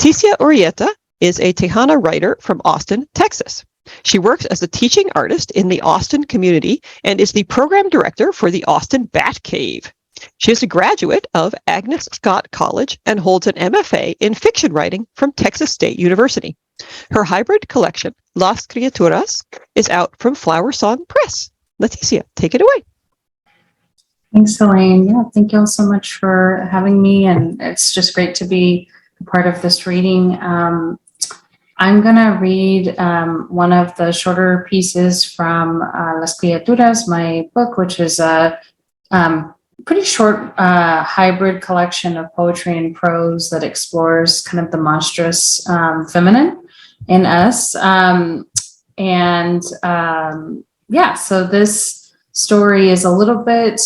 Leticia Urieta is a Tejana writer from Austin, Texas. She works as a teaching artist in the Austin community and is the program director for the Austin Bat Cave. She is a graduate of Agnes Scott College and holds an MFA in fiction writing from Texas State University. Her hybrid collection, Las Criaturas, is out from Flower Song Press. Leticia, take it away. Thanks, Elaine. Yeah, thank you all so much for having me, and it's just great to be a part of this reading. I'm going to read one of the shorter pieces from Las Criaturas, my book, which is a pretty short hybrid collection of poetry and prose that explores kind of the monstrous feminine in us. Yeah, so this story is a little bit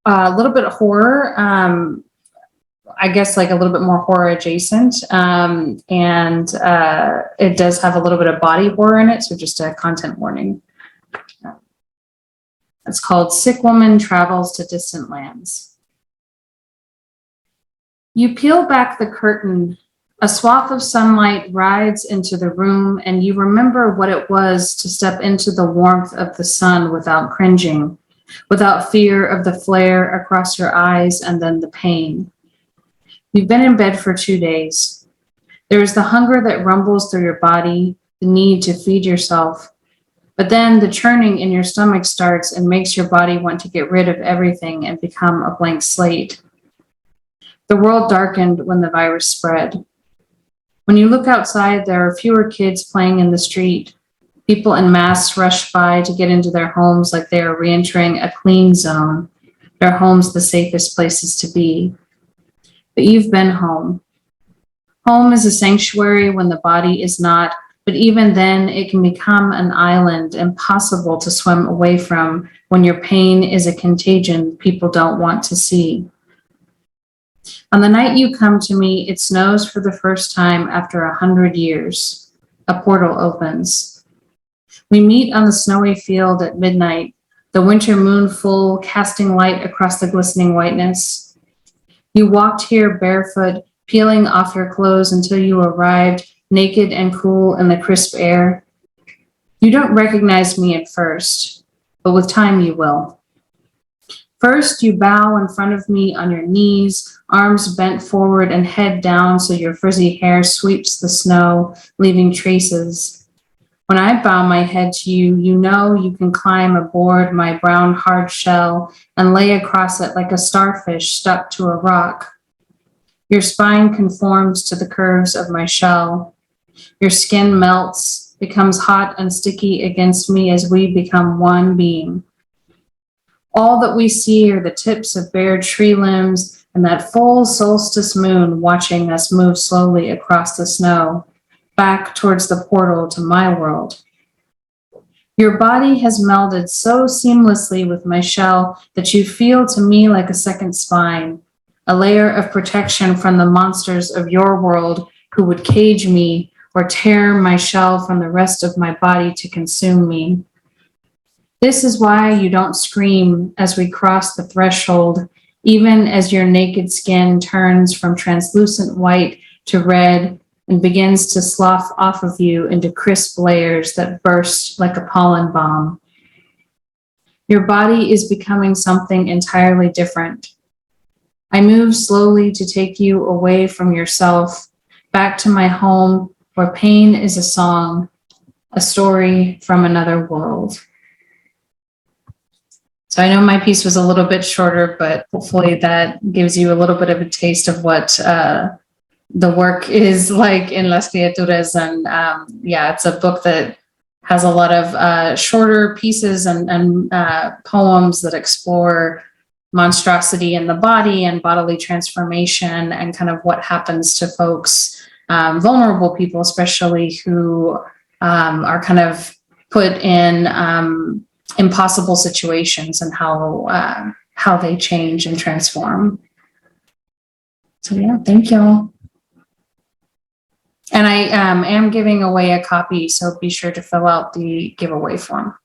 horror, I guess, like a little bit more horror adjacent, and it does have a little bit of body horror in it, so just a content warning. It's called Sick Woman Travels to Distant Lands. You peel back the curtain, a swath of sunlight rides into the room, and you remember what it was to step into the warmth of the sun without cringing, without fear of the flare across your eyes and then the pain. You've been in bed for 2 days. There is the hunger that rumbles through your body, the need to feed yourself. But then the churning in your stomach starts and makes your body want to get rid of everything and become a blank slate. The world darkened when the virus spread. When you look outside, there are fewer kids playing in the street. People en masse rush by to get into their homes like they are re-entering a clean zone, their homes the safest places to be. But you've been home. Home is a sanctuary when the body is not, but even then it can become an island impossible to swim away from when your pain is a contagion people don't want to see. On the night you come to me, it snows for the first time after 100 years. A portal opens. We meet on the snowy field at midnight, the winter moon full, casting light across the glistening whiteness. You walked here barefoot, peeling off your clothes until you arrived, naked and cool in the crisp air. You don't recognize me at first, but with time you will. First, you bow in front of me on your knees, arms bent forward and head down so your frizzy hair sweeps the snow, leaving traces. When I bow my head to you, you know you can climb aboard my brown hard shell and lay across it like a starfish stuck to a rock. Your spine conforms to the curves of my shell. Your skin melts, becomes hot and sticky against me as we become one being. All that we see are the tips of bare tree limbs and that full solstice moon watching us move slowly across the snow, back towards the portal to my world. Your body has melded so seamlessly with my shell that you feel to me like a second spine, a layer of protection from the monsters of your world who would cage me or tear my shell from the rest of my body to consume me. This is why you don't scream as we cross the threshold, even as your naked skin turns from translucent white to red and begins to slough off of you into crisp layers that burst like a pollen bomb. Your body is becoming something entirely different. I move slowly to take you away from yourself, back to my home where pain is a song, a story from another world. So I know my piece was a little bit shorter, but hopefully that gives you a little bit of a taste of what the work is like in Las Criaturas. And yeah, it's a book that has a lot of shorter pieces and poems that explore monstrosity in the body and bodily transformation and kind of what happens to folks, vulnerable people especially, who are kind of put in impossible situations and how they change and transform. So yeah, thank you. And I am giving away a copy, so be sure to fill out the giveaway form.